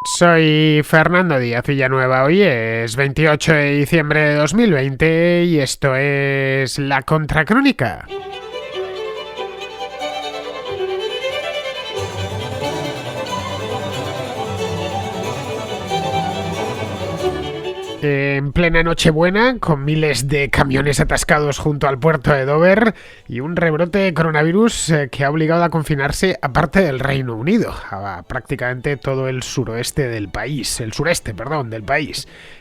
Soy Fernando Díaz Villanueva, hoy es 28 de diciembre de 2020 y esto es La Contracrónica. En plena Nochebuena, con miles de camiones atascados junto al puerto de Dover y un rebrote de coronavirus que ha obligado a confinarse a parte del Reino Unido, a prácticamente todo el sureste del país.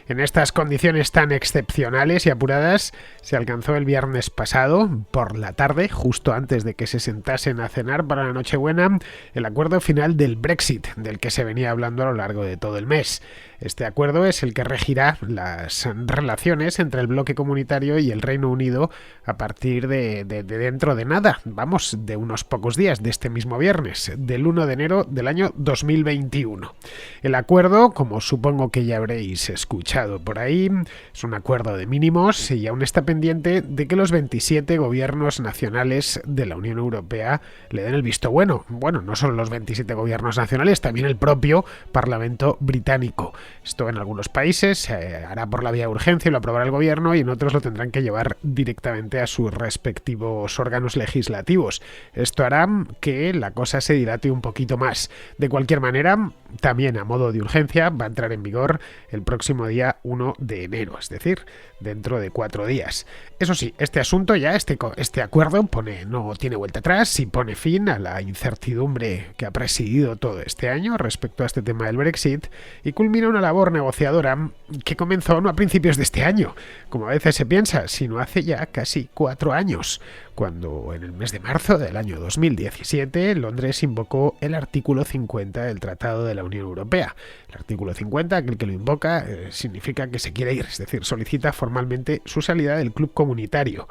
En estas condiciones tan excepcionales y apuradas, se alcanzó el viernes pasado, por la tarde, justo antes de que se sentasen a cenar para la Nochebuena, el acuerdo final del Brexit, del que se venía hablando a lo largo de todo el mes. Este acuerdo es el que regirá las relaciones entre el bloque comunitario y el Reino Unido a partir de dentro de nada, de unos pocos días, de este mismo viernes, del 1 de enero del año 2021. El acuerdo, como supongo que ya habréis escuchado por ahí, es un acuerdo de mínimos y aún está pendiente de que los 27 gobiernos nacionales de la Unión Europea le den el visto bueno. Bueno, no solo los 27 gobiernos nacionales, también el propio Parlamento británico. Esto en algunos países se hará por la vía de urgencia y lo aprobará el gobierno, y en otros lo tendrán que llevar directamente a sus respectivos órganos legislativos. Esto hará que la cosa se dilate un poquito más. De cualquier manera, también a modo de urgencia va a entrar en vigor el próximo día 1 de enero, es decir, dentro de 4 días. Eso sí, este asunto ya, este acuerdo no tiene vuelta atrás y pone fin a la incertidumbre que ha presidido todo este año respecto a este tema del Brexit y culmina una labor negociadora que comenzó no a principios de este año, como a veces se piensa, sino hace ya casi 4 años, cuando en el mes de marzo del año 2017 Londres invocó el artículo 50 del Tratado de la Unión Europea. El artículo 50, aquel que lo invoca, significa que se quiere ir, es decir, solicita formalmente su salida del club comunitario.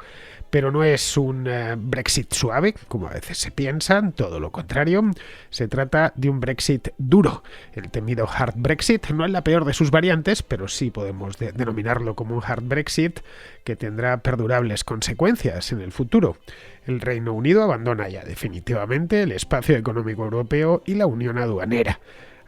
Pero no es un Brexit suave, como a veces se piensa, todo lo contrario. Se trata de un Brexit duro. El temido hard Brexit no es la peor de sus variantes, pero sí podemos denominarlo como un hard Brexit que tendrá perdurables consecuencias en el futuro. El Reino Unido abandona ya definitivamente el espacio económico europeo y la unión aduanera.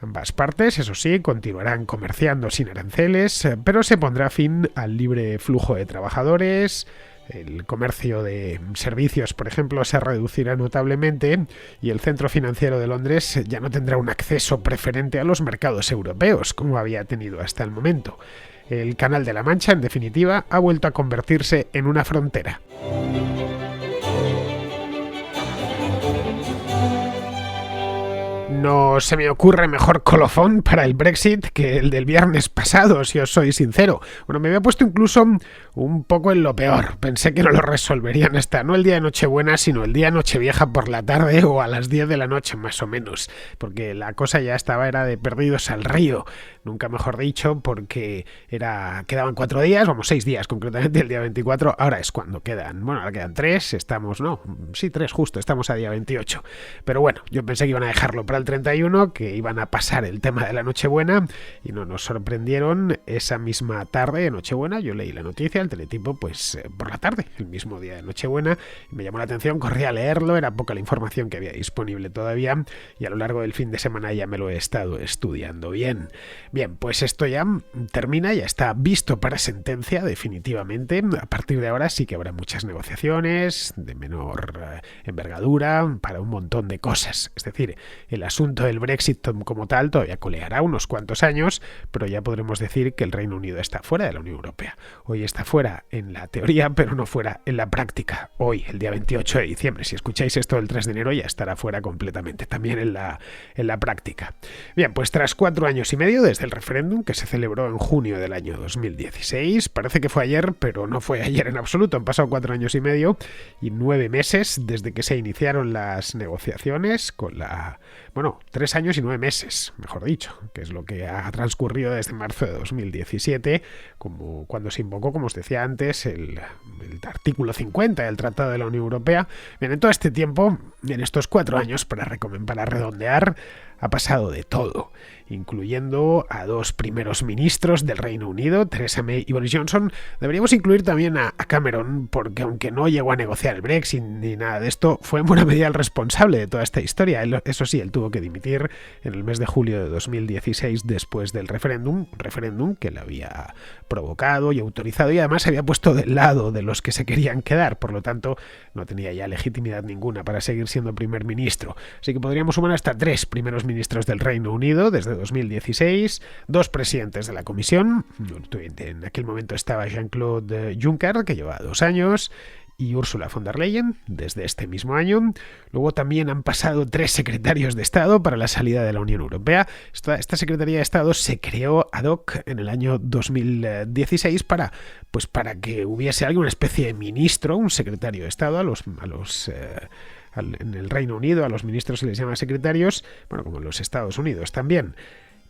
Ambas partes, eso sí, continuarán comerciando sin aranceles, pero se pondrá fin al libre flujo de trabajadores. El comercio de servicios, por ejemplo, se reducirá notablemente y el centro financiero de Londres ya no tendrá un acceso preferente a los mercados europeos, como había tenido hasta el momento. El Canal de la Mancha, en definitiva, ha vuelto a convertirse en una frontera. No se me ocurre mejor colofón para el Brexit que el del viernes pasado, si os soy sincero. Bueno, me había puesto incluso un poco en lo peor. Pensé que no lo resolverían hasta no el día de Nochebuena, sino el día de Nochevieja por la tarde o a las 10 de la noche más o menos. Porque la cosa ya era de perdidos al río. Nunca mejor dicho, porque quedaban 4 días, 6 días concretamente, el día 24. Ahora es cuando ahora quedan 3, 3 justo, estamos a día 28. Pero bueno, yo pensé que iban a dejarlo para el 31, que iban a pasar el tema de la Nochebuena, y no nos sorprendieron esa misma tarde de Nochebuena. Yo leí la noticia, el teletipo, por la tarde, el mismo día de Nochebuena, y me llamó la atención, corrí a leerlo, era poca la información que había disponible todavía, y a lo largo del fin de semana ya me lo he estado estudiando bien. Bien, pues esto ya termina, ya está visto para sentencia definitivamente. A partir de ahora sí que habrá muchas negociaciones de menor envergadura para un montón de cosas. Es decir, el asunto del Brexit como tal todavía coleará unos cuantos años, pero ya podremos decir que el Reino Unido está fuera de la Unión Europea. Hoy está fuera en la teoría, pero no fuera en la práctica. Hoy, el día 28 de diciembre, si escucháis esto el 3 de enero, ya estará fuera completamente, también en la práctica. Bien, pues tras 4 años y medio desde el referéndum que se celebró en junio del año 2016, parece que fue ayer, pero no fue ayer en absoluto, han pasado 4 años y medio y 9 meses desde que se iniciaron las negociaciones con 3 años y 9 meses, mejor dicho, que es lo que ha transcurrido desde marzo de 2017, como cuando se invocó, como os decía antes, el artículo 50 del Tratado de la Unión Europea. Bien, en todo este tiempo, en estos 4 años, para redondear, ha pasado de todo, incluyendo a 2 primeros ministros del Reino Unido, Theresa May y Boris Johnson. Deberíamos incluir también a Cameron, porque aunque no llegó a negociar el Brexit ni nada de esto, fue en buena medida el responsable de toda esta historia. Eso sí, él tuvo tuvo que dimitir en el mes de julio de 2016 después del referéndum, un referéndum que le había provocado y autorizado y además se había puesto del lado de los que se querían quedar, por lo tanto no tenía ya legitimidad ninguna para seguir siendo primer ministro. Así que podríamos sumar hasta 3 primeros ministros del Reino Unido desde 2016, 2 presidentes de la Comisión, en aquel momento estaba Jean-Claude Juncker, que llevaba 2 años, y Ursula von der Leyen desde este mismo año. Luego también han pasado 3 secretarios de Estado para la salida de la Unión Europea. Esta Secretaría de Estado se creó ad hoc en el año 2016 para que hubiese alguna especie de ministro, un secretario de Estado en el Reino Unido a los ministros se les llama secretarios, bueno, como en los Estados Unidos también.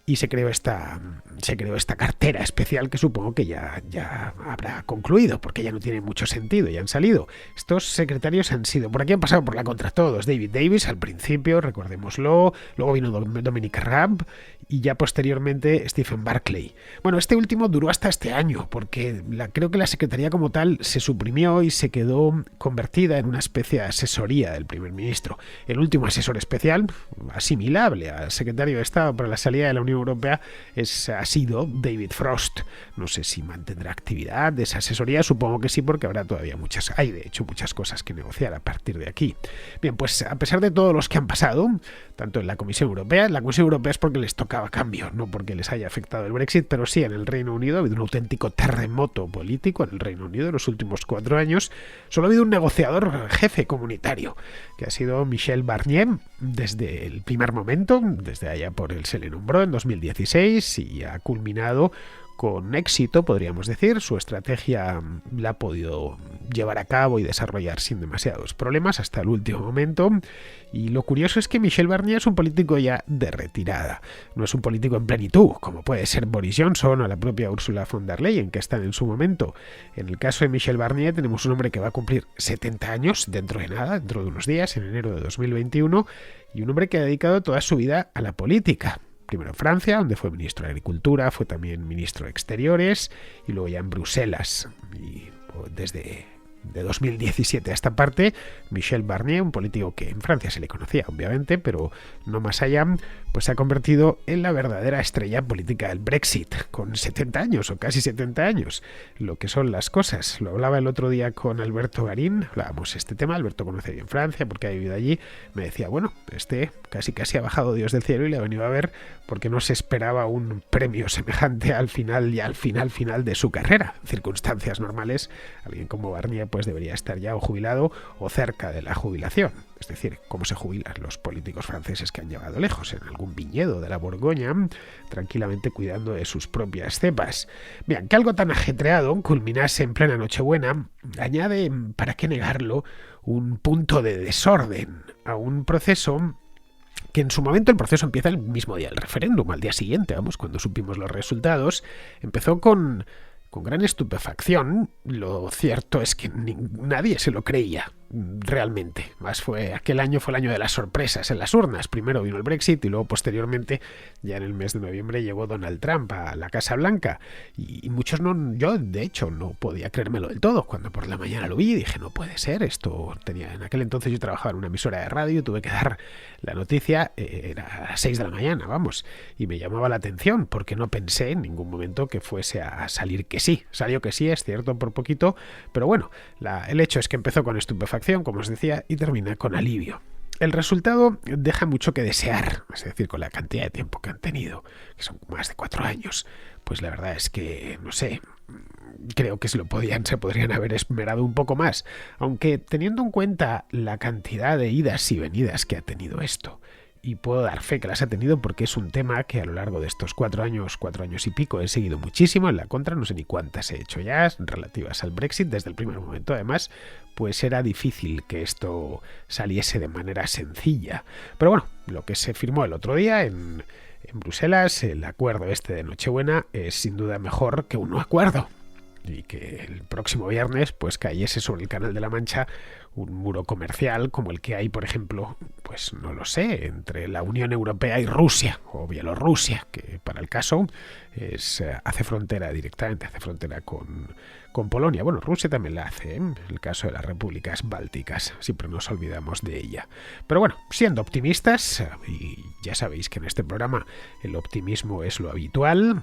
Y se creó esta cartera especial que supongo que ya habrá concluido, porque ya no tiene mucho sentido, ya han salido. Estos secretarios han sido, han pasado por la contra todos. David Davis al principio, recordémoslo, luego vino Dominic Raab y ya posteriormente Stephen Barclay. Bueno, este último duró hasta este año, porque creo que la secretaría como tal se suprimió y se quedó convertida en una especie de asesoría del primer ministro. El último asesor especial, asimilable al secretario de Estado para la salida de la Unión Europea, ha sido David Frost. No sé si mantendrá actividad de esa asesoría, supongo que sí, porque habrá todavía hay de hecho muchas cosas que negociar a partir de aquí. Bien, pues a pesar de todos los que han pasado, tanto en la Comisión Europea es porque les tocaba cambio, no porque les haya afectado el Brexit, pero sí en el Reino Unido ha habido un auténtico terremoto político en el Reino Unido en los últimos 4 años. Solo ha habido un negociador jefe comunitario, que ha sido Michel Barnier, desde el primer momento, desde allá por él se le nombró en 2016 y ha culminado con éxito, podríamos decir. Su estrategia la ha podido llevar a cabo y desarrollar sin demasiados problemas hasta el último momento. Y lo curioso es que Michel Barnier es un político ya de retirada. No es un político en plenitud, como puede ser Boris Johnson o la propia Ursula von der Leyen, que están en su momento. En el caso de Michel Barnier tenemos un hombre que va a cumplir 70 años dentro de nada, dentro de unos días, en enero de 2021, y un hombre que ha dedicado toda su vida a la política. Primero en Francia, donde fue ministro de Agricultura, fue también ministro de Exteriores, y luego ya en Bruselas. Y desde 2017 a esta parte, Michel Barnier, un político que en Francia se le conocía, obviamente, pero no más allá, pues se ha convertido en la verdadera estrella política del Brexit, con 70 años o casi 70 años, lo que son las cosas. Lo hablaba el otro día con Alberto Garín, hablábamos este tema. Alberto conoce bien Francia porque ha vivido allí. Me decía, bueno, casi ha bajado Dios del cielo y le ha venido a ver porque no se esperaba un premio semejante al final de su carrera. En circunstancias normales, alguien como Barnier pues debería estar ya o jubilado o cerca de la jubilación. Es decir, cómo se jubilan los políticos franceses que han llegado lejos, en algún viñedo de la Borgoña, tranquilamente cuidando de sus propias cepas. Bien, que algo tan ajetreado culminase en plena Nochebuena añade, para qué negarlo, un punto de desorden a un proceso que en su momento el proceso empieza el mismo día del referéndum, al día siguiente, cuando supimos los resultados. Empezó con gran estupefacción. Lo cierto es que nadie se lo creía realmente. Aquel año fue el año de las sorpresas en las urnas. Primero vino el Brexit y luego posteriormente, ya en el mes de noviembre, llegó Donald Trump a la Casa Blanca. Y muchos yo de hecho no podía creérmelo del todo. Cuando por la mañana lo vi dije, no puede ser esto. En aquel entonces yo trabajaba en una emisora de radio, tuve que dar la noticia, era a las 6 de la mañana, y me llamaba la atención porque no pensé en ningún momento que fuese a salir que sí. Salió que sí, es cierto, por poquito, pero bueno, el hecho es que empezó con estupefacción, como os decía, y termina con alivio. El resultado deja mucho que desear, es decir, con la cantidad de tiempo que han tenido, que son más de 4 años, pues la verdad es que, no sé, creo que se podrían haber esmerado un poco más, aunque teniendo en cuenta la cantidad de idas y venidas que ha tenido esto, y puedo dar fe que las ha tenido porque es un tema que a lo largo de estos 4 años y pico he seguido muchísimo en la contra, no sé ni cuántas he hecho ya relativas al Brexit desde el primer momento. Además, pues era difícil que esto saliese de manera sencilla. Pero bueno, lo que se firmó el otro día en Bruselas, el acuerdo de Nochebuena, es sin duda mejor que un no acuerdo. Y que el próximo viernes pues cayese sobre el Canal de la Mancha un muro comercial como el que hay, por ejemplo, pues no lo sé, entre la Unión Europea y Rusia o Bielorrusia, que para el caso hace frontera con Polonia. Bueno, Rusia también la hace, en el caso de las repúblicas bálticas, siempre nos olvidamos de ella. Pero bueno, siendo optimistas, y Ya sabéis que en este programa el optimismo es lo habitual.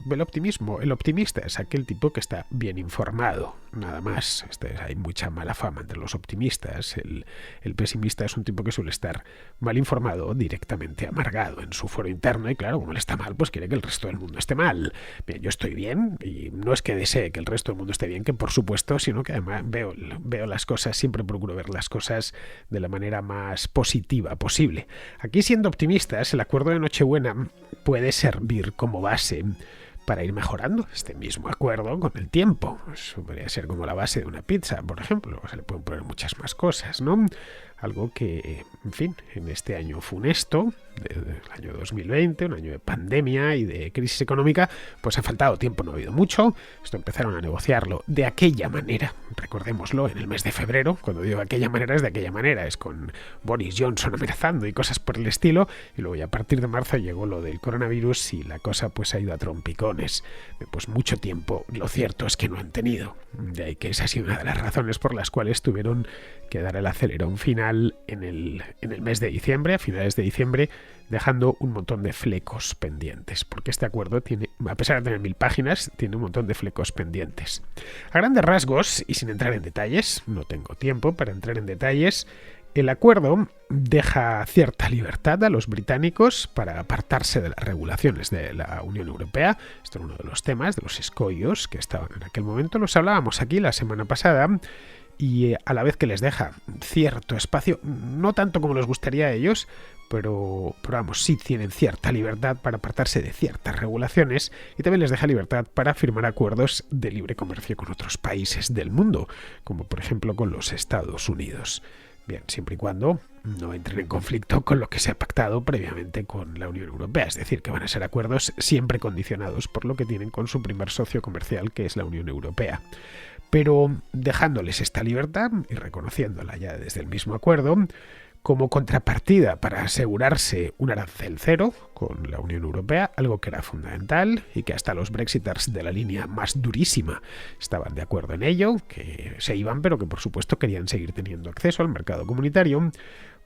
El optimista es aquel tipo que está bien informado, nada más. Hay mucha mala fama entre los optimistas. El pesimista es un tipo que suele estar mal informado, directamente amargado en su foro interno, y claro, como él está mal, pues quiere que el resto del mundo esté mal. Bien, yo estoy bien, y no es que desee que el resto del mundo esté bien, que por supuesto, sino que además veo las cosas, siempre procuro ver las cosas de la manera más positiva posible. Aquí, siendo optimistas, el acuerdo de Nochebuena puede servir como base para ir mejorando este mismo acuerdo con el tiempo. Eso podría ser como la base de una pizza, por ejemplo. Se le pueden poner muchas más cosas, ¿no? Algo que, en fin, en este año funesto, del año 2020, un año de pandemia y de crisis económica, pues ha faltado tiempo, no ha habido mucho. Esto empezaron a negociarlo de aquella manera, recordémoslo, en el mes de febrero. Cuando digo de aquella manera, es de aquella manera, es con Boris Johnson amenazando y cosas por el estilo, y luego ya a partir de marzo llegó lo del coronavirus y la cosa pues ha ido a trompicones. Pues mucho tiempo, lo cierto es que no han tenido. De ahí que esa ha sido una de las razones por las cuales tuvieron que dar el acelerón final en el mes de diciembre, a finales de diciembre, dejando un montón de flecos pendientes, porque este acuerdo tiene, a pesar de tener 1000 páginas, tiene un montón de flecos pendientes. A grandes rasgos, y sin entrar en detalles, no tengo tiempo para entrar en detalles, el acuerdo deja cierta libertad a los británicos para apartarse de las regulaciones de la Unión Europea. Esto era uno de los temas, de los escollos que estaban en aquel momento. Los hablábamos aquí la semana pasada. Y a la vez que les deja cierto espacio, no tanto como les gustaría a ellos, pero vamos, sí tienen cierta libertad para apartarse de ciertas regulaciones, y también les deja libertad para firmar acuerdos de libre comercio con otros países del mundo, como por ejemplo con los Estados Unidos. Bien, siempre y cuando no entren en conflicto con lo que se ha pactado previamente con la Unión Europea, es decir, que van a ser acuerdos siempre condicionados por lo que tienen con su primer socio comercial, que es la Unión Europea. Pero dejándoles esta libertad y reconociéndola ya desde el mismo acuerdo, como contrapartida para asegurarse un arancel cero con la Unión Europea, algo que era fundamental y que hasta los brexiters de la línea más durísima estaban de acuerdo en ello, que se iban pero que por supuesto querían seguir teniendo acceso al mercado comunitario,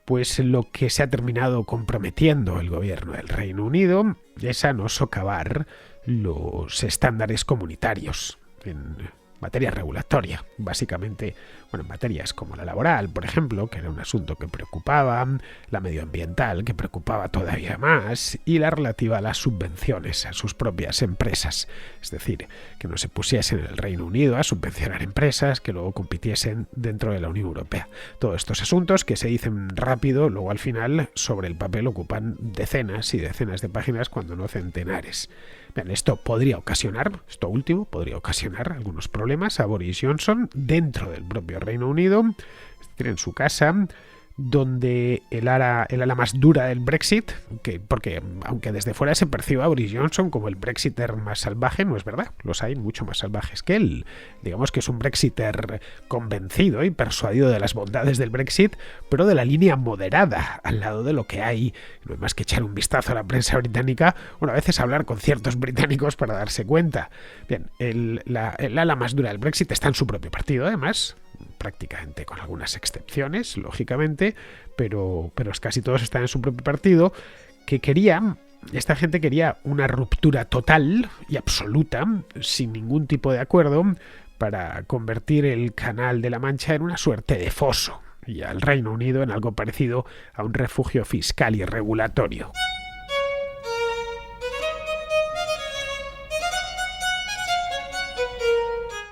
pues lo que se ha terminado comprometiendo el gobierno del Reino Unido es a no socavar los estándares comunitarios en materia regulatoria, básicamente, bueno, en materias como la laboral, por ejemplo, que era un asunto que preocupaba, la medioambiental, que preocupaba todavía más, y la relativa a las subvenciones a sus propias empresas. Es decir, que no se pusiesen en el Reino Unido a subvencionar empresas que luego compitiesen dentro de la Unión Europea. Todos estos asuntos que se dicen rápido, luego al final, sobre el papel ocupan decenas y decenas de páginas, cuando no centenares. Bien, esto último podría ocasionar algunos problemas a Boris Johnson dentro del propio Reino Unido, es decir, en su casa, donde el ala más dura del Brexit, porque aunque desde fuera se perciba a Boris Johnson como el brexiter más salvaje, no es verdad, los hay mucho más salvajes que él. Digamos que es un brexiter convencido y persuadido de las bondades del Brexit, pero de la línea moderada, al lado de lo que hay. No hay más que echar un vistazo a la prensa británica, a veces hablar con ciertos británicos para darse cuenta. Bien, el ala más dura del Brexit está en su propio partido, además, prácticamente con algunas excepciones, lógicamente, pero casi todos están en su propio partido, que esta gente quería una ruptura total y absoluta, sin ningún tipo de acuerdo, para convertir el Canal de la Mancha en una suerte de foso, y al Reino Unido en algo parecido a un refugio fiscal y regulatorio.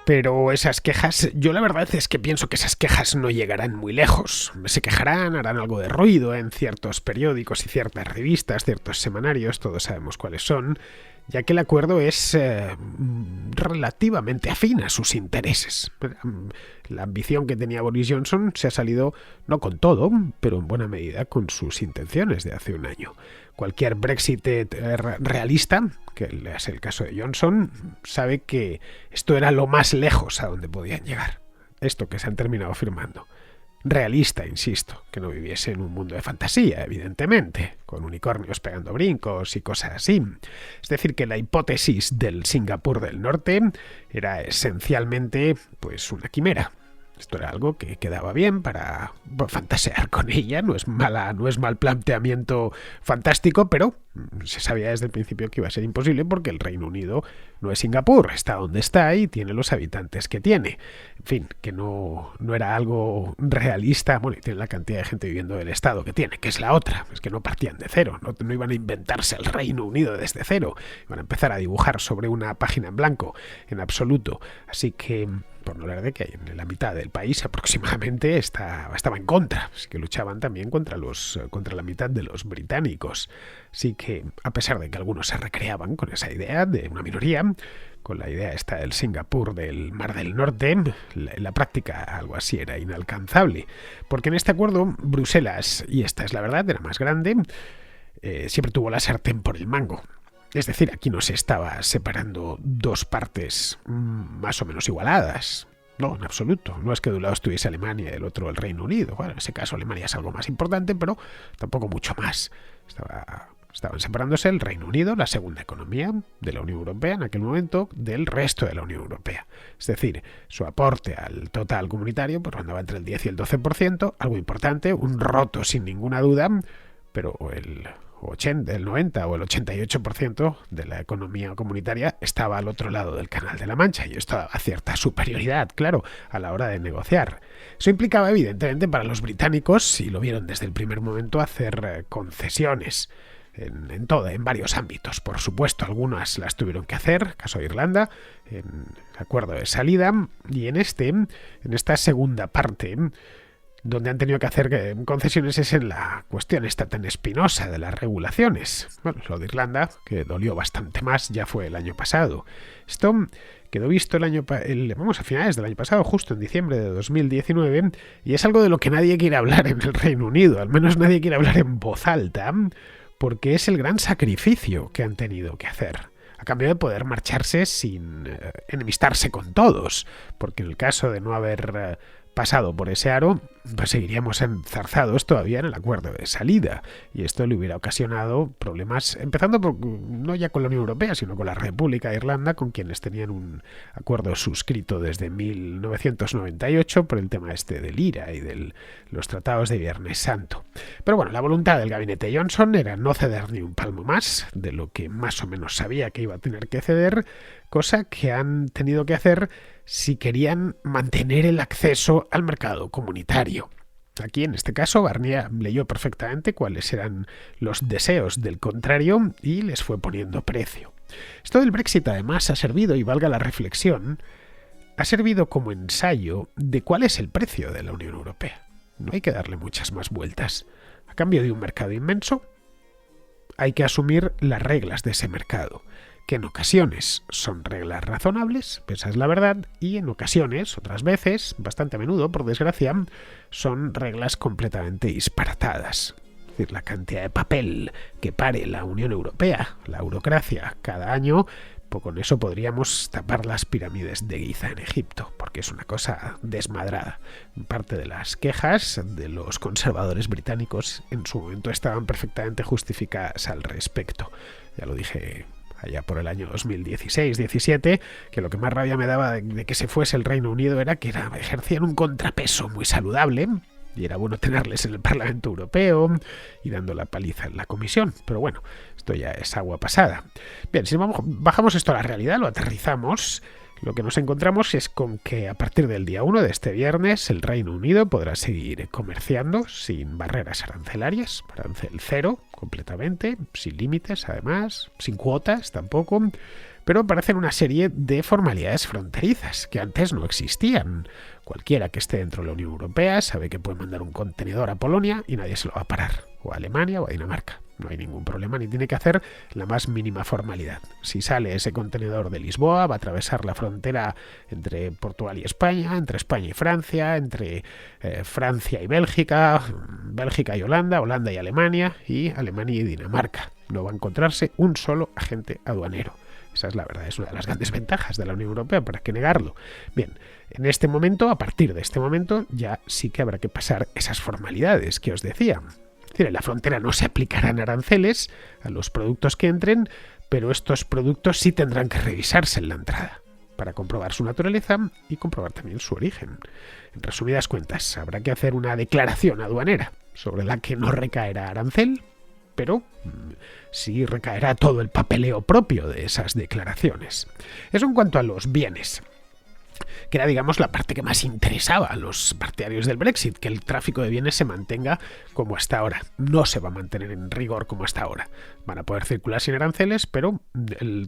Pero esas quejas, yo la verdad es que pienso que esas quejas no llegarán muy lejos. Se quejarán, harán algo de ruido en ciertos periódicos y ciertas revistas, ciertos semanarios, todos sabemos cuáles son, ya que el acuerdo es relativamente afín a sus intereses. La ambición que tenía Boris Johnson se ha salido, no con todo, pero en buena medida con sus intenciones de hace un año. Cualquier Brexit realista, que es el caso de Johnson, sabe que esto era lo más lejos a donde podían llegar. Esto que se han terminado firmando. Realista, insisto, que no viviese en un mundo de fantasía, evidentemente, con unicornios pegando brincos y cosas así. Es decir, que la hipótesis del Singapur del Norte era esencialmente, pues, una quimera. Esto era algo que quedaba bien para fantasear con ella, no es mal planteamiento fantástico, pero se sabía desde el principio que iba a ser imposible porque el Reino Unido no es Singapur, está donde está y tiene los habitantes que tiene. En fin, que no era algo realista, bueno, y tiene la cantidad de gente viviendo del estado que tiene, que es la otra, es que no partían de cero, no iban a inventarse el Reino Unido desde cero, iban a empezar a dibujar sobre una página en blanco, en absoluto. Así que, por no hablar de que en la mitad del país aproximadamente estaba en contra, así que luchaban también contra la mitad de los británicos. Así que, a pesar de que algunos se recreaban con esa idea de una minoría, con la idea esta del Singapur del Mar del Norte, en la práctica algo así era inalcanzable, porque en este acuerdo Bruselas, y esta es la verdad, era más grande, siempre tuvo la sartén por el mango. Es decir, aquí no se estaba separando dos partes más o menos igualadas. No, en absoluto. No es que de un lado estuviese Alemania y del otro el Reino Unido. Bueno, en ese caso Alemania es algo más importante, pero tampoco mucho más. Estaban separándose el Reino Unido, la segunda economía de la Unión Europea en aquel momento, del resto de la Unión Europea. Es decir, su aporte al total comunitario pues andaba entre el 10 y el 12%, algo importante, un roto sin ninguna duda, pero el 90 o el 88% de la economía comunitaria estaba al otro lado del Canal de la Mancha, y esto daba cierta superioridad, claro, a la hora de negociar. Eso implicaba, evidentemente, para los británicos, y lo vieron desde el primer momento, hacer concesiones en varios ámbitos. Por supuesto, algunas las tuvieron que hacer, caso de Irlanda, en el acuerdo de salida, y en esta segunda parte, donde han tenido que hacer concesiones es en la cuestión esta tan espinosa de las regulaciones. Bueno, lo de Irlanda, que dolió bastante más, ya fue el año pasado. Esto quedó visto a finales del año pasado, justo en diciembre de 2019, y es algo de lo que nadie quiere hablar en el Reino Unido, al menos nadie quiere hablar en voz alta, porque es el gran sacrificio que han tenido que hacer, a cambio de poder marcharse sin enemistarse con todos, porque en el caso de no haber pasado por ese aro, pues seguiríamos enzarzados todavía en el acuerdo de salida, y esto le hubiera ocasionado problemas, empezando no ya con la Unión Europea, sino con la República de Irlanda, con quienes tenían un acuerdo suscrito desde 1998 por el tema del IRA y de los tratados de Viernes Santo. Pero bueno, la voluntad del gabinete Johnson era no ceder ni un palmo más de lo que más o menos sabía que iba a tener que ceder, cosa que han tenido que hacer si querían mantener el acceso al mercado comunitario. Aquí, en este caso, Barnier leyó perfectamente cuáles eran los deseos del contrario y les fue poniendo precio. Esto del Brexit, además, ha servido, y valga la reflexión, ha servido como ensayo de cuál es el precio de la Unión Europea. No hay que darle muchas más vueltas. A cambio de un mercado inmenso, hay que asumir las reglas de ese mercado, que en ocasiones son reglas razonables, esa es la verdad, y en ocasiones, otras veces, bastante a menudo, por desgracia, son reglas completamente disparatadas. Es decir, la cantidad de papel que pare la Unión Europea, la burocracia, cada año, pues con eso podríamos tapar las pirámides de Giza en Egipto, porque es una cosa desmadrada. Parte de las quejas de los conservadores británicos en su momento estaban perfectamente justificadas al respecto. Ya lo dije allá por el año 2016-17, que lo que más rabia me daba de que se fuese el Reino Unido era que ejercían un contrapeso muy saludable, y era bueno tenerles en el Parlamento Europeo y dando la paliza en la Comisión. Pero bueno, esto ya es agua pasada. Bien, si bajamos esto a la realidad, lo aterrizamos, lo que nos encontramos es con que a partir del día 1 de este viernes el Reino Unido podrá seguir comerciando sin barreras arancelarias, arancel cero completamente, sin límites además, sin cuotas tampoco, pero aparecen una serie de formalidades fronterizas que antes no existían. Cualquiera que esté dentro de la Unión Europea sabe que puede mandar un contenedor a Polonia y nadie se lo va a parar, o a Alemania o a Dinamarca. No hay ningún problema ni tiene que hacer la más mínima formalidad. Si sale ese contenedor de Lisboa, va a atravesar la frontera entre Portugal y España, entre España y Francia, entre Francia y Bélgica, Bélgica y Holanda, Holanda y Alemania y Dinamarca. No va a encontrarse un solo agente aduanero. Esa es la verdad, es una de las grandes ventajas de la Unión Europea, ¿para qué negarlo? Bien, en este momento, a partir de este momento, ya sí que habrá que pasar esas formalidades que os decía. Es decir, en la frontera no se aplicarán aranceles a los productos que entren, pero estos productos sí tendrán que revisarse en la entrada. para comprobar su naturaleza y comprobar también su origen. En resumidas cuentas, habrá que hacer una declaración aduanera sobre la que no recaerá arancel, pero sí recaerá todo el papeleo propio de esas declaraciones. Eso en cuanto a los bienes, que era, digamos, la parte que más interesaba a los partidarios del Brexit, que el tráfico de bienes se mantenga como hasta ahora. No se va a mantener en rigor como hasta ahora. Van a poder circular sin aranceles, pero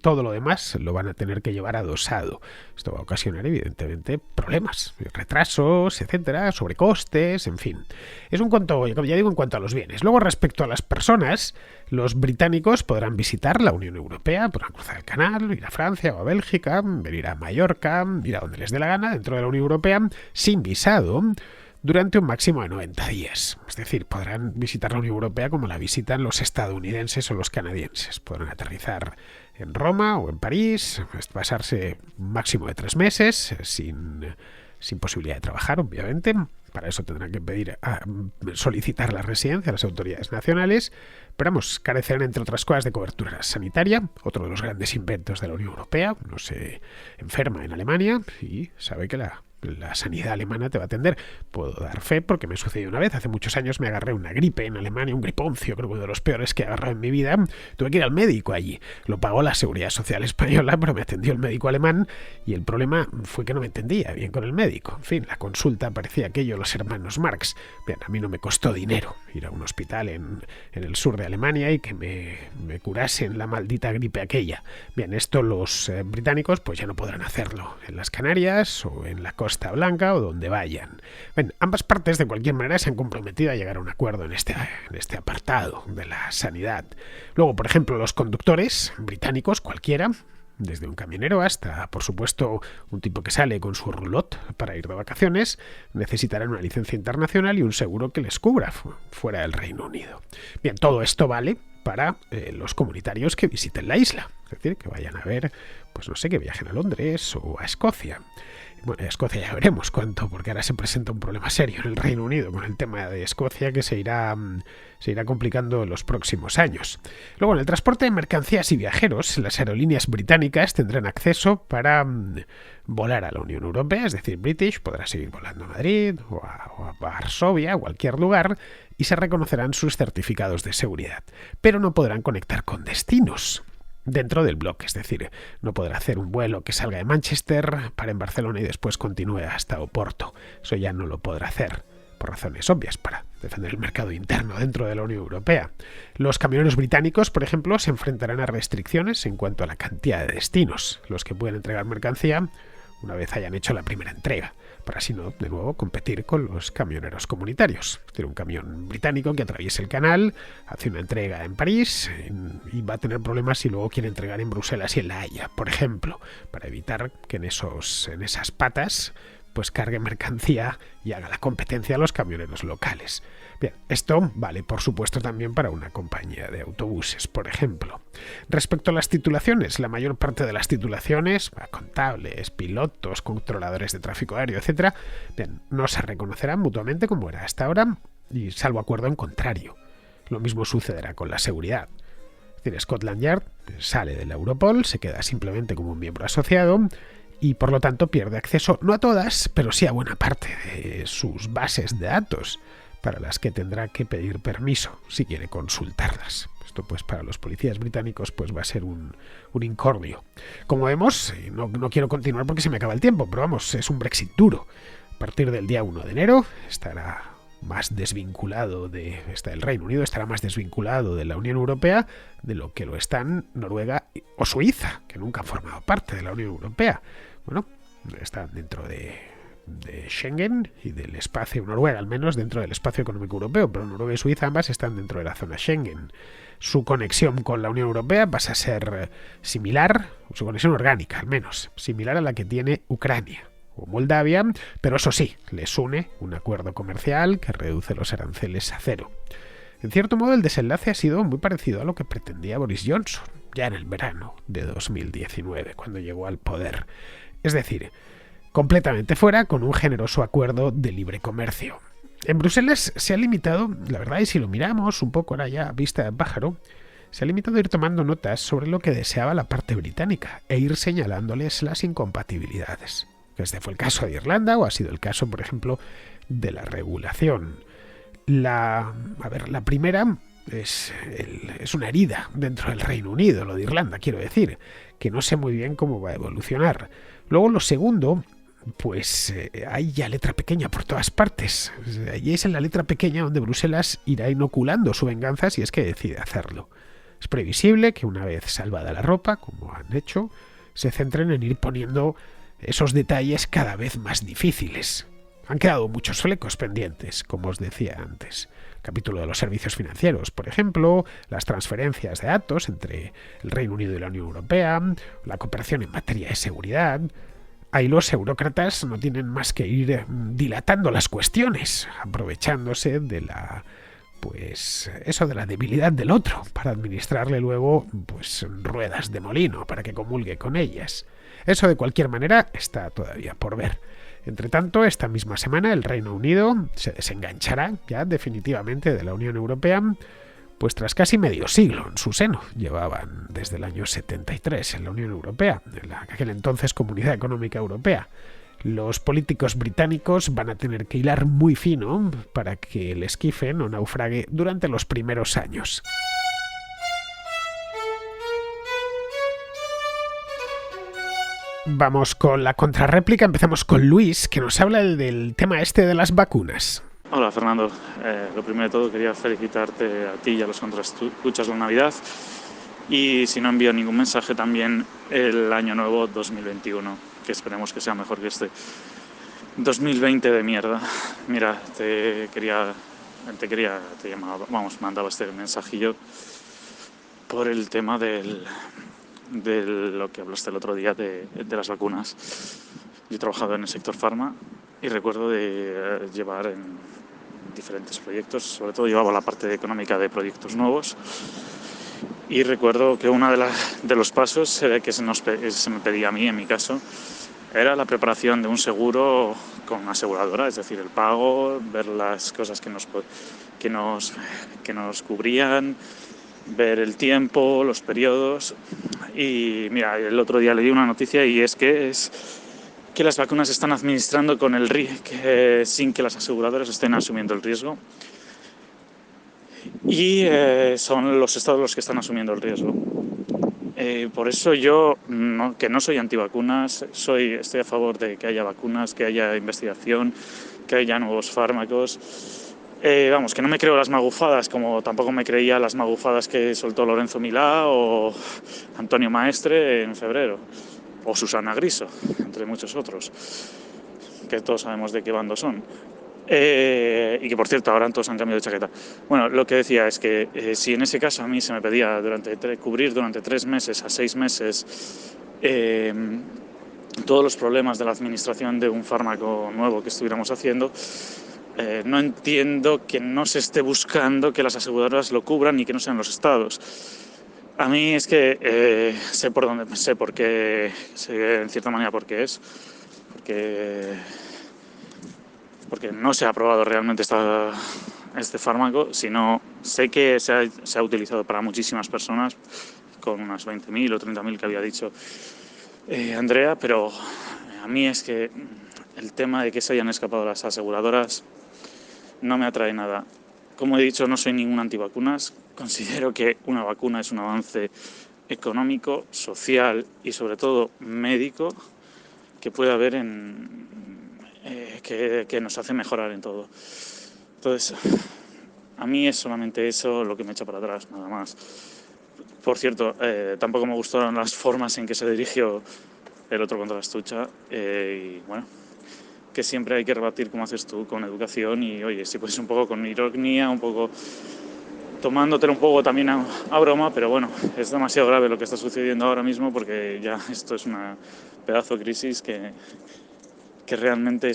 todo lo demás lo van a tener que llevar adosado. Esto va a ocasionar, evidentemente, problemas, retrasos, etcétera, sobrecostes, en fin. Es un cuanto, ya digo, en cuanto a los bienes. Luego, respecto a las personas, los británicos podrán visitar la Unión Europea, podrán cruzar el canal, ir a Francia o a Bélgica, venir a Mallorca, ir a donde les dé la gana dentro de la Unión Europea, sin visado, durante un máximo de 90 días. Es decir, podrán visitar la Unión Europea como la visitan los estadounidenses o los canadienses. Podrán aterrizar en Roma o en París, pasarse un máximo de 3 meses, sin posibilidad de trabajar, obviamente. Para eso tendrán que solicitar la residencia a las autoridades nacionales, pero vamos, carecerán, entre otras cosas, de cobertura sanitaria, otro de los grandes inventos de la Unión Europea. Uno se enferma en Alemania y sabe que la sanidad alemana te va a atender. Puedo dar fe porque me sucedió una vez. Hace muchos años me agarré una gripe en Alemania, un griponcio, creo que uno de los peores que he agarrado en mi vida. Tuve que ir al médico allí. Lo pagó la Seguridad Social Española, pero me atendió el médico alemán y el problema fue que no me entendía bien con el médico. En fin, la consulta parecía aquello los hermanos Marx. Bien, a mí no me costó dinero ir a un hospital en el sur de Alemania y que me curasen la maldita gripe aquella. Bien, esto los británicos pues ya no podrán hacerlo en las Canarias o en la Costa Blanca o donde vayan. Bien, ambas partes de cualquier manera se han comprometido a llegar a un acuerdo en este apartado de la sanidad. Luego, por ejemplo, los conductores británicos, cualquiera, desde un camionero hasta, por supuesto, un tipo que sale con su roulotte para ir de vacaciones, necesitarán una licencia internacional y un seguro que les cubra fuera del Reino Unido. Bien, todo esto vale para los comunitarios que visiten la isla, es decir, que vayan a ver, pues no sé, que viajen a Londres o a Escocia. Bueno, a Escocia ya veremos cuánto, porque ahora se presenta un problema serio en el Reino Unido con el tema de Escocia que se irá complicando en los próximos años. Luego, en el transporte de mercancías y viajeros, las aerolíneas británicas tendrán acceso para volar a la Unión Europea, es decir, British podrá seguir volando a Madrid o a Varsovia, a cualquier lugar, y se reconocerán sus certificados de seguridad, pero no podrán conectar con destinos dentro del bloque, es decir, no podrá hacer un vuelo que salga de Manchester, para en Barcelona y después continúe hasta Oporto. Eso ya no lo podrá hacer, por razones obvias, para defender el mercado interno dentro de la Unión Europea. Los camioneros británicos, por ejemplo, se enfrentarán a restricciones en cuanto a la cantidad de destinos, los que pueden entregar mercancía una vez hayan hecho la primera entrega, para así no, de nuevo, competir con los camioneros comunitarios. Tiene un camión británico que atraviesa el canal, hace una entrega en París y va a tener problemas si luego quiere entregar en Bruselas y en La Haya, por ejemplo, para evitar que en esas patas pues cargue mercancía y haga la competencia a los camioneros locales. Bien, esto vale, por supuesto, también para una compañía de autobuses, por ejemplo. Respecto a las titulaciones, la mayor parte de las titulaciones, contables, pilotos, controladores de tráfico aéreo, etc., bien, no se reconocerán mutuamente como era hasta ahora, y salvo acuerdo en contrario. Lo mismo sucederá con la seguridad. Es decir, Scotland Yard sale de la Europol, se queda simplemente como un miembro asociado, y por lo tanto pierde acceso no a todas, pero sí a buena parte de sus bases de datos, para las que tendrá que pedir permiso si quiere consultarlas. Esto pues para los policías británicos pues va a ser un incordio. Como vemos, no quiero continuar porque se me acaba el tiempo, pero vamos, es un Brexit duro. A partir del día 1 de enero estará más desvinculado el Reino Unido estará más desvinculado de la Unión Europea de lo que lo están Noruega o Suiza, que nunca han formado parte de la Unión Europea. Bueno, están dentro de Schengen y del espacio, Noruega al menos dentro del espacio económico europeo, pero Noruega y Suiza ambas están dentro de la zona Schengen. Su conexión con la Unión Europea pasa a ser similar, su conexión orgánica al menos, similar a la que tiene Ucrania o Moldavia, pero eso sí, les une un acuerdo comercial que reduce los aranceles a cero. En cierto modo, el desenlace ha sido muy parecido a lo que pretendía Boris Johnson, ya en el verano de 2019, cuando llegó al poder. Es decir, completamente fuera, con un generoso acuerdo de libre comercio. En Bruselas se ha limitado, la verdad, y si lo miramos un poco ahora ya a vista de pájaro, se ha limitado a ir tomando notas sobre lo que deseaba la parte británica e ir señalándoles las incompatibilidades. Este fue el caso de Irlanda o ha sido el caso, por ejemplo, de la regulación. La primera es una herida dentro del Reino Unido, lo de Irlanda, quiero decir, que no sé muy bien cómo va a evolucionar. Luego lo segundo, pues hay ya letra pequeña por todas partes. Allí es en la letra pequeña donde Bruselas irá inoculando su venganza si es que decide hacerlo. Es previsible que una vez salvada la ropa, como han hecho, se centren en ir poniendo esos detalles cada vez más difíciles. Han quedado muchos flecos pendientes, como os decía antes. El capítulo de los servicios financieros, por ejemplo, las transferencias de datos entre el Reino Unido y la Unión Europea, la cooperación en materia de seguridad. Ahí los eurócratas no tienen más que ir dilatando las cuestiones, aprovechándose de la debilidad del otro, para administrarle luego ruedas de molino, para que comulgue con ellas. Eso de cualquier manera está todavía por ver. Entre tanto, esta misma semana el Reino Unido se desenganchará ya definitivamente de la Unión Europea, pues tras casi medio siglo en su seno. Llevaban desde el año 73 en la Unión Europea, en aquel entonces Comunidad Económica Europea. Los políticos británicos van a tener que hilar muy fino para que el esquife no naufrague durante los primeros años. Vamos con la contrarréplica, empezamos con Luis, que nos habla del tema de las vacunas. Hola Fernando, lo primero de todo quería felicitarte a ti y a los contraescuchas de Navidad y si no envío ningún mensaje también el año nuevo 2021, que esperemos que sea mejor que este 2020 de mierda. Mira, te mandaba este mensajillo por el tema de lo que hablaste el otro día de las vacunas. Yo he trabajado en el sector farma y recuerdo de llevar en diferentes proyectos, sobre todo llevaba la parte económica de proyectos nuevos y recuerdo que uno de los pasos que se me pedía a mí, en mi caso, era la preparación de un seguro con una aseguradora, es decir, el pago, ver las cosas que nos cubrían, ver el tiempo, los periodos. Y mira, el otro día leí una noticia y es que las vacunas se están administrando con sin que las aseguradoras estén asumiendo el riesgo. Y son los estados los que están asumiendo el riesgo. Por eso yo, que no soy antivacunas, estoy a favor de que haya vacunas, que haya investigación, que haya nuevos fármacos. Que no me creo las magufadas, como tampoco me creía las magufadas que soltó Lorenzo Milá o Antonio Maestre en febrero, o Susana Griso, entre muchos otros, que todos sabemos de qué bando son. Y que, por cierto, ahora todos han cambiado de chaqueta. Bueno, lo que decía es que si en ese caso a mí se me pedía cubrir durante 3 meses a 6 meses todos los problemas de la administración de un fármaco nuevo que estuviéramos haciendo, no entiendo que no se esté buscando que las aseguradoras lo cubran y que no sean los estados. A mí es que sé en cierta manera por qué es, porque no se ha aprobado realmente este fármaco, sino sé que se ha utilizado para muchísimas personas, con unas 20.000 o 30.000 que había dicho Andrea, pero a mí es que el tema de que se hayan escapado las aseguradoras no me atrae nada. Como he dicho, no soy ningún antivacunas. Considero que una vacuna es un avance económico, social y sobre todo médico que puede haber que nos hace mejorar en todo. Entonces, a mí es solamente eso lo que me echa para atrás, nada más. Por cierto, tampoco me gustaron las formas en que se dirigió el otro contra la estucha y bueno, que siempre hay que rebatir como haces tú, con educación y oye, si puedes un poco con ironía, un poco tomándotelo un poco también a broma, pero bueno, es demasiado grave lo que está sucediendo ahora mismo porque ya esto es una pedazo de crisis que realmente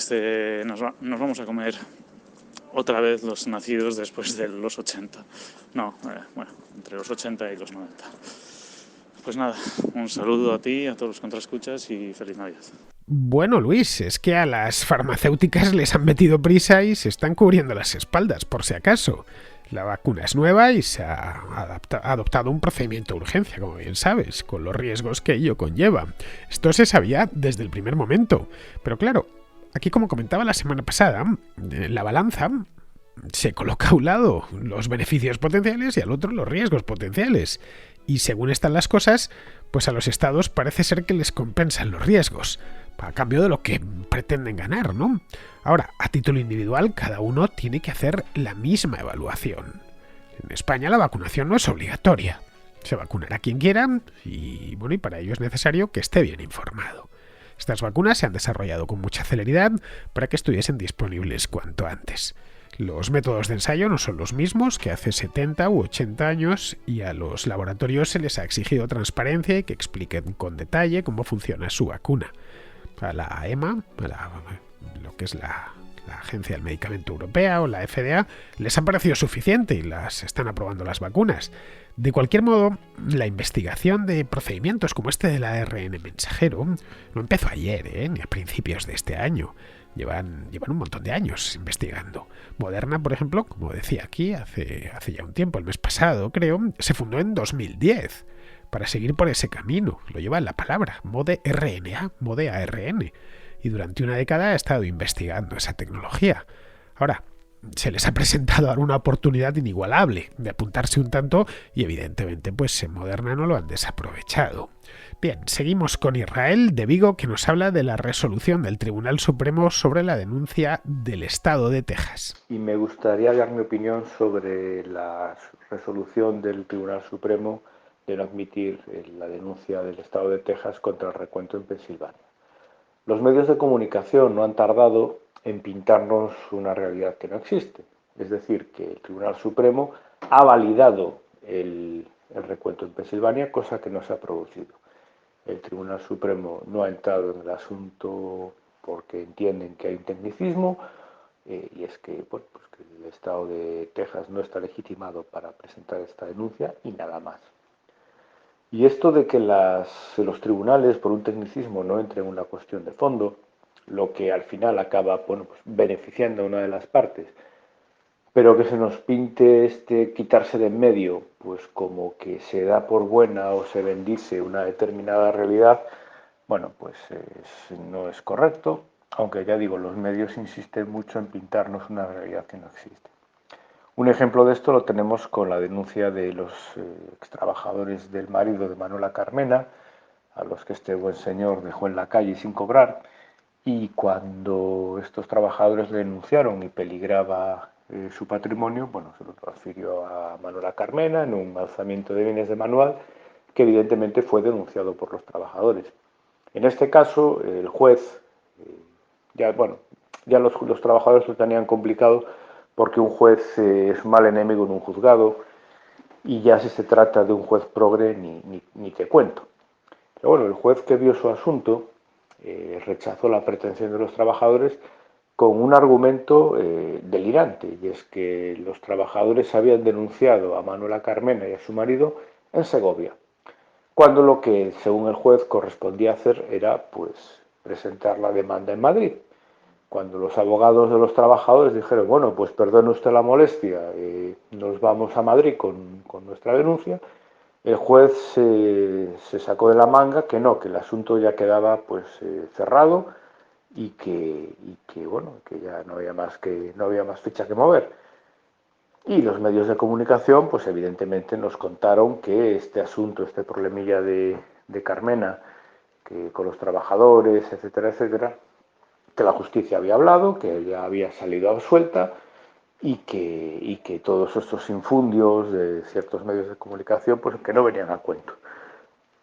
nos vamos a comer otra vez los nacidos después de los 80. Entre los 80 y los 90. Pues nada, un saludo a ti, a todos los contraescuchas y feliz Navidad. Bueno, Luis, es que a las farmacéuticas les han metido prisa y se están cubriendo las espaldas, por si acaso. La vacuna es nueva y se ha adoptado un procedimiento de urgencia, como bien sabes, con los riesgos que ello conlleva. Esto se sabía desde el primer momento. Pero claro, aquí como comentaba la semana pasada, la balanza se coloca a un lado los beneficios potenciales y al otro los riesgos potenciales. Y según están las cosas, pues a los estados parece ser que les compensan los riesgos, a cambio de lo que pretenden ganar, ¿no? Ahora, a título individual, cada uno tiene que hacer la misma evaluación. En España la vacunación no es obligatoria. Se vacunará quien quiera y para ello es necesario que esté bien informado. Estas vacunas se han desarrollado con mucha celeridad para que estuviesen disponibles cuanto antes. Los métodos de ensayo no son los mismos que hace 70 u 80 años y a los laboratorios se les ha exigido transparencia y que expliquen con detalle cómo funciona su vacuna. A la EMA, lo que es la Agencia del Medicamento Europea o la FDA, les ha parecido suficiente y las están aprobando las vacunas. De cualquier modo, la investigación de procedimientos como este del ARN mensajero no empezó ayer, ni a principios de este año. Llevan un montón de años investigando. Moderna, por ejemplo, como decía aquí, hace ya un tiempo, el mes pasado, creo, se fundó en 2010 para seguir por ese camino. Lo lleva en la palabra, ModeRNA, ModeARN. Y durante una década ha estado investigando esa tecnología. Ahora, se les ha presentado ahora una oportunidad inigualable de apuntarse un tanto y evidentemente pues en Moderna no lo han desaprovechado. Bien, seguimos con Israel de Vigo, que nos habla de la resolución del Tribunal Supremo sobre la denuncia del Estado de Texas. Y me gustaría dar mi opinión sobre la resolución del Tribunal Supremo de no admitir la denuncia del Estado de Texas contra el recuento en Pensilvania. Los medios de comunicación no han tardado en pintarnos una realidad que no existe. Es decir, que el Tribunal Supremo ha validado el recuento en Pensilvania, cosa que no se ha producido. El Tribunal Supremo no ha entrado en el asunto porque entienden que hay un tecnicismo y es que, que el Estado de Texas no está legitimado para presentar esta denuncia y nada más. Y esto de que los tribunales, por un tecnicismo, no entren en una cuestión de fondo, lo que al final acaba beneficiando a una de las partes, pero que se nos pinte quitarse de en medio, pues como que se da por buena o se bendice una determinada realidad, no es correcto, aunque ya digo, los medios insisten mucho en pintarnos una realidad que no existe. Un ejemplo de esto lo tenemos con la denuncia de los extrabajadores del marido de Manuela Carmena, a los que este buen señor dejó en la calle sin cobrar, y cuando estos trabajadores le denunciaron y peligraba su patrimonio, se lo transfirió a Manuela Carmena en un alzamiento de bienes de Manuel, que evidentemente fue denunciado por los trabajadores. En este caso, el juez, ya los trabajadores lo tenían complicado porque un juez es mal enemigo en un juzgado y ya si se trata de un juez progre ni te cuento. Pero el juez que vio su asunto rechazó la pretensión de los trabajadores con un argumento delirante, y es que los trabajadores habían denunciado a Manuela Carmena y a su marido en Segovia, cuando lo que, según el juez, correspondía hacer era presentar la demanda en Madrid. Cuando los abogados de los trabajadores dijeron, perdone usted la molestia, nos vamos a Madrid con nuestra denuncia, el juez se sacó de la manga que el asunto ya quedaba cerrado y que ya no había más ficha que mover. Y los medios de comunicación, evidentemente nos contaron que este asunto, este problemilla de Carmena, que con los trabajadores, etcétera, que la justicia había hablado, que ella había salido absuelta y que todos estos infundios de ciertos medios de comunicación que no venían a cuento.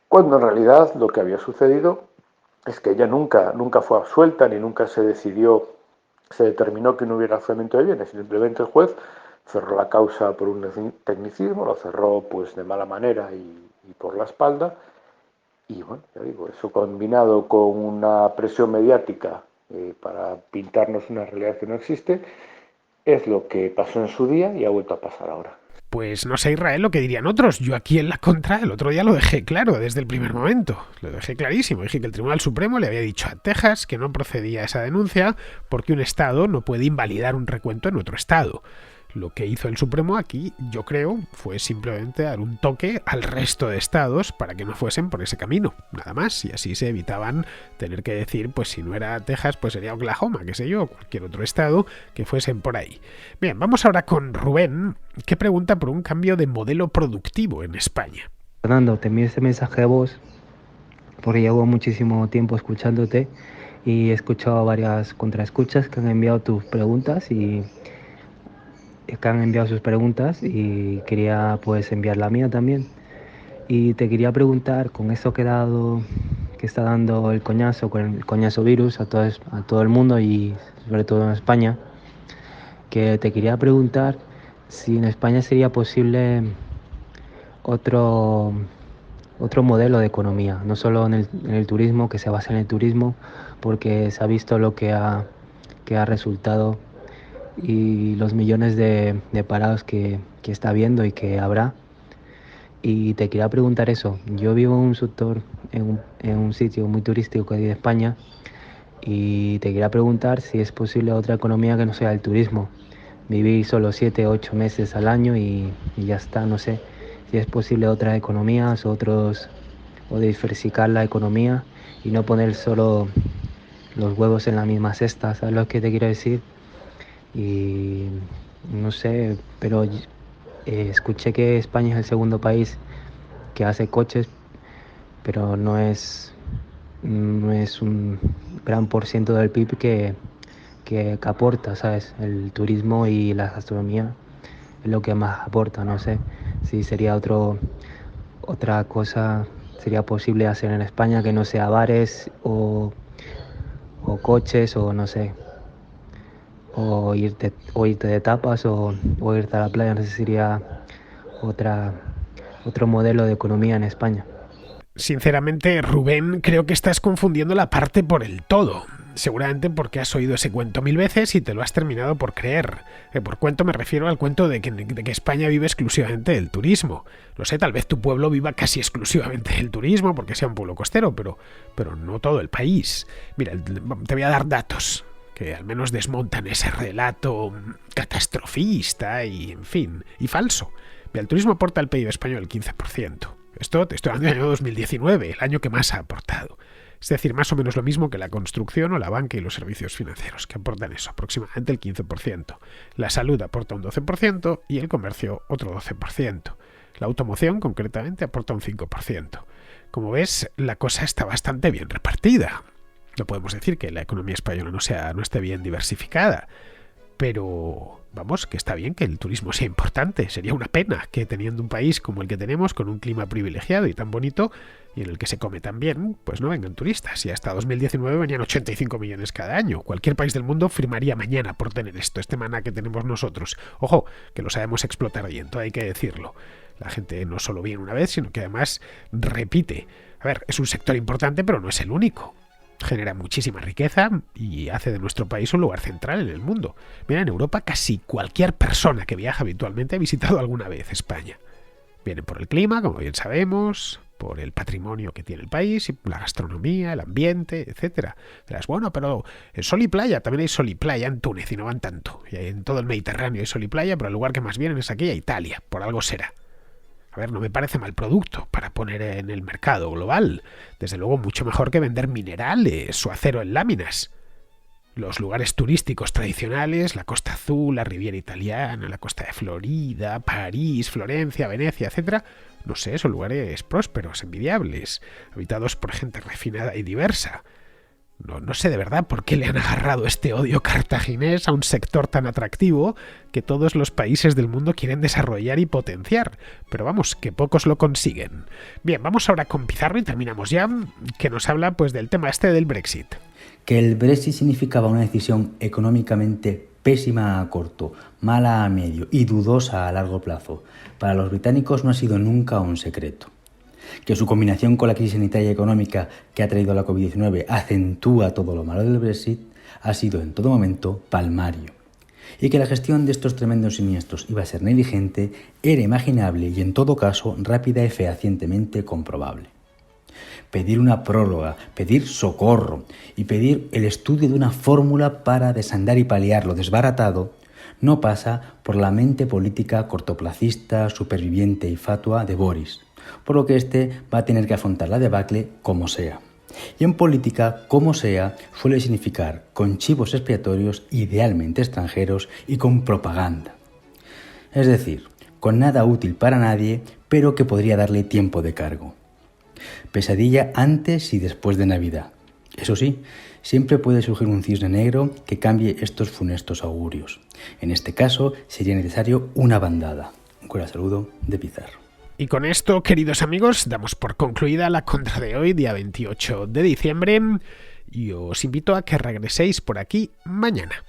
Cuando en realidad lo que había sucedido es que ella nunca fue absuelta ni nunca se determinó que no hubiera alzamiento de bienes. Simplemente el juez cerró la causa por un tecnicismo, lo cerró de mala manera y por la espalda. Y ya digo, eso combinado con una presión mediática para pintarnos una realidad que no existe, es lo que pasó en su día y ha vuelto a pasar ahora. Pues no sé, Israel, lo que dirían otros. Yo aquí en la contra el otro día lo dejé claro desde el primer momento. Lo dejé clarísimo. Dije que el Tribunal Supremo le había dicho a Texas que no procedía esa denuncia porque un Estado no puede invalidar un recuento en otro Estado. Lo que hizo el Supremo aquí, yo creo, fue simplemente dar un toque al resto de estados para que no fuesen por ese camino, nada más, y así se evitaban tener que decir, pues si no era Texas, pues sería Oklahoma, qué sé yo, cualquier otro estado que fuesen por ahí. Bien, vamos ahora con Rubén, que pregunta por un cambio de modelo productivo en España. Fernando, te envío este mensaje de voz porque llevo muchísimo tiempo escuchándote y he escuchado varias contraescuchas que han enviado tus preguntas y que han enviado sus preguntas y quería pues enviar la mía también. Y te quería preguntar, con esto que está dando el coñazo, con el coñazo virus a todo el mundo y sobre todo en España, que te quería preguntar si en España sería posible otro modelo de economía, no solo en el turismo, que se basa en el turismo, porque se ha visto lo que ha resultado y los millones de parados que está habiendo y que habrá. Y te quería preguntar eso. Yo vivo en un sector, en un sitio muy turístico de España, y te quería preguntar si es posible otra economía que no sea el turismo. Vivir solo 7, 8 meses al año y ya está, no sé si es posible otras economías, o diversificar la economía y no poner solo los huevos en la misma cesta, ¿sabes lo que te quiero decir? Y no sé, pero escuché que España es el segundo país que hace coches, pero no es un gran por ciento del PIB que aporta, ¿sabes? El turismo y la gastronomía es lo que más aporta, no sé si sería otra cosa, sería posible hacer en España que no sea bares o coches o no sé, o irte de tapas o irte a la playa, no sé si sería otro modelo de economía en España. Sinceramente, Rubén, creo que estás confundiendo la parte por el todo. Seguramente porque has oído ese cuento 1000 veces y te lo has terminado por creer. Por cuento me refiero al cuento de que España vive exclusivamente del turismo. Lo sé, tal vez tu pueblo viva casi exclusivamente del turismo porque sea un pueblo costero, pero no todo el país. Mira, te voy a dar datos que al menos desmontan ese relato catastrofista y, en fin, y falso. Mira, el turismo aporta al PIB español el 15%. Esto te estoy hablando del año 2019, el año que más ha aportado. Es decir, más o menos lo mismo que la construcción o la banca y los servicios financieros, que aportan eso, aproximadamente el 15%. La salud aporta un 12% y el comercio otro 12%. La automoción, concretamente, aporta un 5%. Como ves, la cosa está bastante bien repartida. No podemos decir que la economía española no esté bien diversificada, pero vamos, que está bien que el turismo sea importante. Sería una pena que teniendo un país como el que tenemos, con un clima privilegiado y tan bonito, y en el que se come tan bien, pues no vengan turistas. Y hasta 2019 venían 85 millones cada año. Cualquier país del mundo firmaría mañana por tener este maná que tenemos nosotros. Ojo, que lo sabemos explotar bien, todo hay que decirlo. La gente no solo viene una vez, sino que además repite. A ver, es un sector importante, pero no es el único. Genera muchísima riqueza y hace de nuestro país un lugar central en el mundo. Mira, en Europa casi cualquier persona que viaja habitualmente ha visitado alguna vez España. Vienen por el clima, como bien sabemos, por el patrimonio que tiene el país, y la gastronomía, el ambiente, etcétera. Dirás, bueno, pero el sol y playa, también hay sol y playa en Túnez y no van tanto. Y en todo el Mediterráneo hay sol y playa, pero el lugar que más vienen es aquí, a Italia, por algo será. A ver, no me parece mal producto para poner en el mercado global. Desde luego mucho mejor que vender minerales o acero en láminas. Los lugares turísticos tradicionales, la Costa Azul, la Riviera Italiana, la costa de Florida, París, Florencia, Venecia, etc., no sé, son lugares prósperos, envidiables, habitados por gente refinada y diversa. No sé de verdad por qué le han agarrado este odio cartaginés a un sector tan atractivo que todos los países del mundo quieren desarrollar y potenciar. Pero vamos, que pocos lo consiguen. Bien, vamos ahora con Pizarro y terminamos ya, que nos habla pues del tema del Brexit. Que el Brexit significaba una decisión económicamente pésima a corto, mala a medio y dudosa a largo plazo. Para los británicos no ha sido nunca un secreto. Que su combinación con la crisis sanitaria y económica que ha traído la COVID-19 acentúa todo lo malo del Brexit ha sido en todo momento palmario. Y que la gestión de estos tremendos siniestros iba a ser negligente era imaginable y en todo caso rápida y fehacientemente comprobable. Pedir una prórroga, pedir socorro y pedir el estudio de una fórmula para desandar y paliar lo desbaratado no pasa por la mente política cortoplacista, superviviente y fatua de Boris, por lo que éste va a tener que afrontar la debacle como sea. Y en política, como sea, suele significar con chivos expiatorios idealmente extranjeros y con propaganda. Es decir, con nada útil para nadie, pero que podría darle tiempo de cargo. Pesadilla antes y después de Navidad. Eso sí, siempre puede surgir un cisne negro que cambie estos funestos augurios. En este caso, sería necesario una bandada. Un cordial saludo de Pizarro. Y con esto, queridos amigos, damos por concluida la contra de hoy, día 28 de diciembre, y os invito a que regreséis por aquí mañana.